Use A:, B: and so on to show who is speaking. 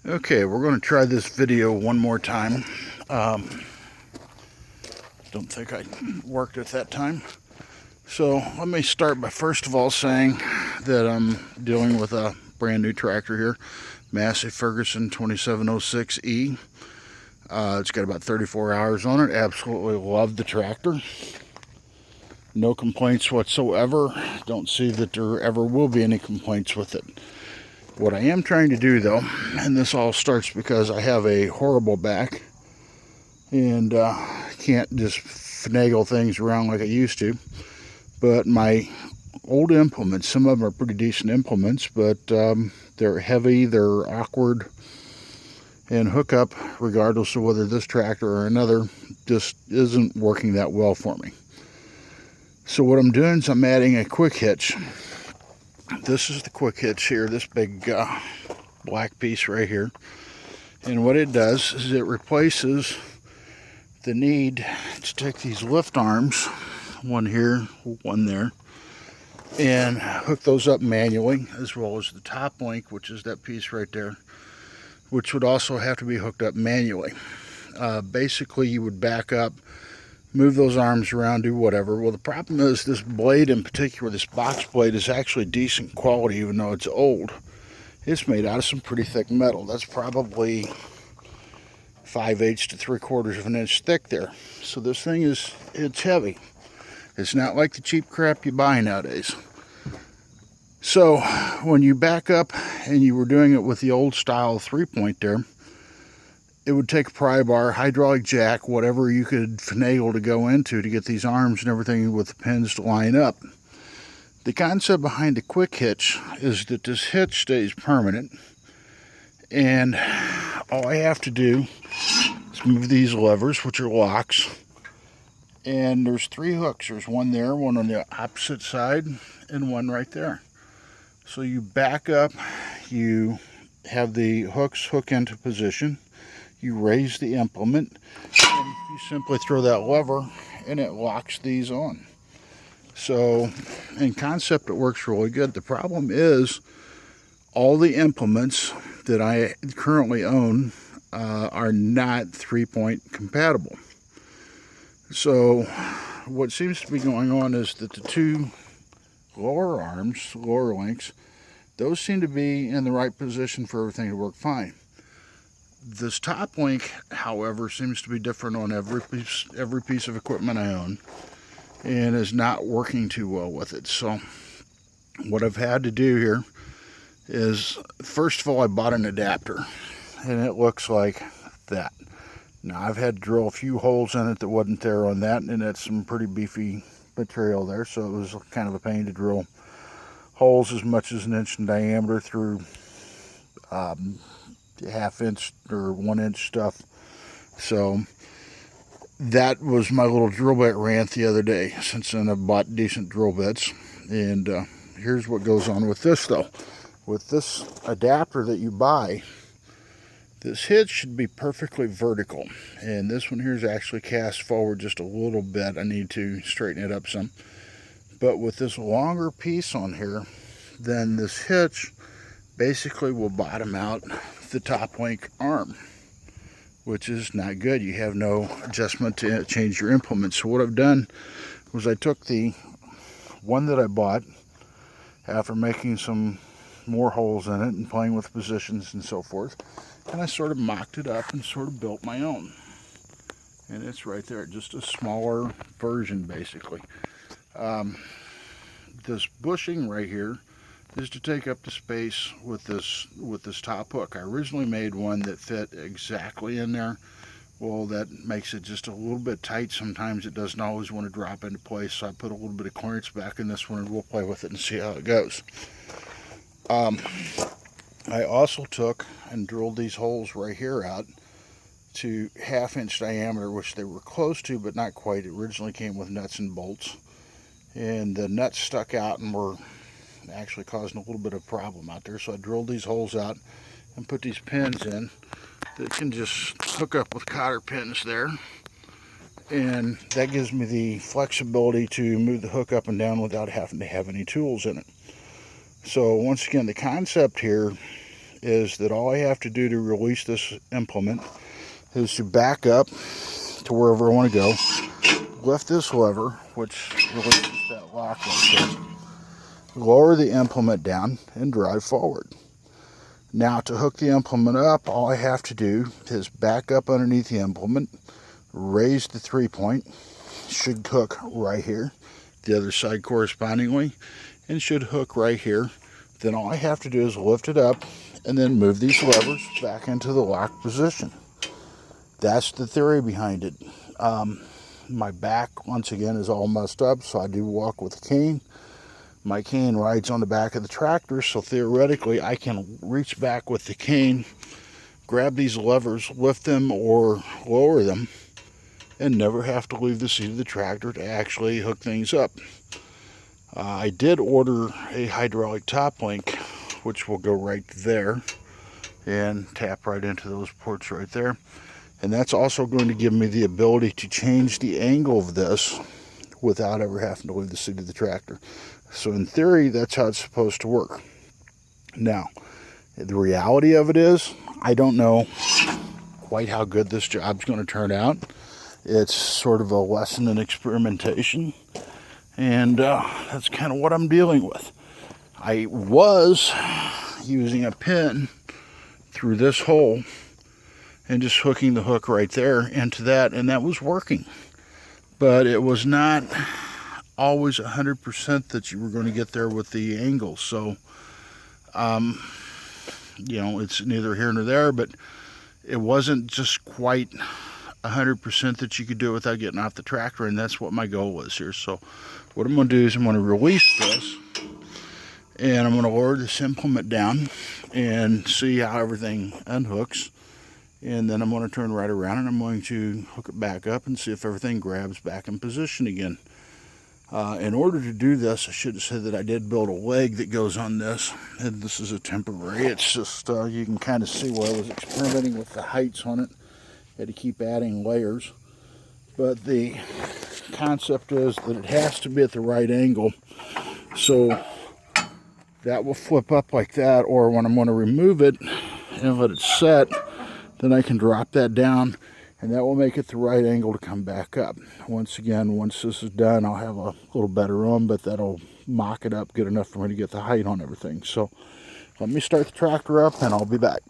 A: Okay, we're going to try this video one more time. Don't think I worked at that time. So let me start by first of all saying that I'm dealing with a brand new tractor here, Massey Ferguson 2706E. It's got about 34 hours on it. Absolutely love the tractor. No complaints whatsoever. Don't see that there ever will be any complaints with it. What I am trying to do though, and this all starts because I have a horrible back and can't just finagle things around like I used to, but my old implements, some of them are pretty decent implements, but they're heavy, they're awkward, and hookup, regardless of whether this tractor or another, just isn't working that well for me. So what I'm doing is I'm adding a quick hitch. This is the quick hitch here, this big black piece right here. And what it does is it replaces the need to take these lift arms, one here, one there, and hook those up manually, as well as the top link, which is that piece right there, which would also have to be hooked up manually. Basically, you would back up, move those arms around, do whatever. Well, the problem is this blade in particular, this box blade, is actually decent quality, even though it's old. It's made out of some pretty thick metal. That's probably 5/8 to 3/4 of an inch thick there. So this thing it's heavy. It's not like the cheap crap you buy nowadays. So when you back up and you were doing it with the old style 3-point there, it would take a pry bar, hydraulic jack, whatever you could finagle to go into to get these arms and everything with the pins to line up. The concept behind the quick hitch is that this hitch stays permanent, and all I have to do is move these levers, which are locks, and there's 3 hooks. There's one there, one on the opposite side, and one right there. So you back up, you have the hooks hook into position, you raise the implement, and you simply throw that lever and it locks these on. So in concept it works really good. The problem is all the implements that I currently own are not 3-point compatible. So what seems to be going on is that the 2 lower arms, lower links, those seem to be in the right position for everything to work fine. This top link, however, seems to be different on every piece of equipment I own, and is not working too well with it. So what I've had to do here is, first of all, I bought an adapter, and it looks like that. Now I've had to drill a few holes in it that wasn't there on that, and it's some pretty beefy material there, so it was kind of a pain to drill holes as much as 1 inch in diameter through 1/2 inch or 1 inch stuff. So that was my little drill bit rant the other day. Since then I've bought decent drill bits, and here's what goes on with this though. With this adapter that you buy, this hitch should be perfectly vertical, and this one here is actually cast forward just a little bit. I need to straighten it up some. But with this longer piece on here, then this hitch basically will bottom out the top link arm, which is not good. You have no adjustment to change your implement. So what I've done was I took the one that I bought after making some more holes in it and playing with positions and so forth, and I sort of mocked it up and sort of built my own. And it's right there, just a smaller version basically. This bushing right here is to take up the space with this top hook. I originally made one that fit exactly in there. Well, that makes it just a little bit tight. Sometimes it doesn't always want to drop into place, so I put a little bit of clearance back in this one, and we'll play with it and see how it goes. I also took and drilled these holes right here out to 1/2 inch diameter, which they were close to, but not quite. It originally came with nuts and bolts, and the nuts stuck out and were actually causing a little bit of problem out there. So I drilled these holes out and put these pins in that can just hook up with cotter pins there, and that gives me the flexibility to move the hook up and down without having to have any tools in it. So once again, the concept here is that all I have to do to release this implement is to back up to wherever I want to go, lift this lever, which releases that lock like this, lower the implement down, and drive forward. Now to hook the implement up, all I have to do is back up underneath the implement, raise the 3-point, should hook right here, the other side correspondingly, and should hook right here. Then all I have to do is lift it up and then move these levers back into the lock position. That's the theory behind it. My back, once again, is all messed up, so I do walk with a cane. My cane rides on the back of the tractor, so theoretically I can reach back with the cane, grab these levers, lift them or lower them, and never have to leave the seat of the tractor to actually hook things up. I did order a hydraulic top link, which will go right there and tap right into those ports right there. And that's also going to give me the ability to change the angle of this without ever having to leave the seat of the tractor. So in theory, that's how it's supposed to work. Now, the reality of it is, I don't know quite how good this job's going to turn out. It's sort of a lesson in experimentation, and that's kind of what I'm dealing with. I was using a pin through this hole and just hooking the hook right there into that, and that was working. But it was not always 100% that you were going to get there with the angle. So, you know, it's neither here nor there, but it wasn't just quite 100% that you could do it without getting off the tractor, and that's what my goal was here. So what I'm going to do is I'm going to release this, and I'm going to lower this implement down and see how everything unhooks. And then I'm going to turn right around and I'm going to hook it back up and see if everything grabs back in position again. In order to do this, I should have said that I did build a leg that goes on this. And this is a temporary. It's just, you can kind of see where I was experimenting with the heights on it. I had to keep adding layers. But the concept is that it has to be at the right angle. So that will flip up like that. Or when I'm going to remove it and let it set, then I can drop that down, and that will make it the right angle to come back up. Once again, once this is done, I'll have a little better room, but that'll mock it up good enough for me to get the height on everything. So let me start the tractor up, and I'll be back.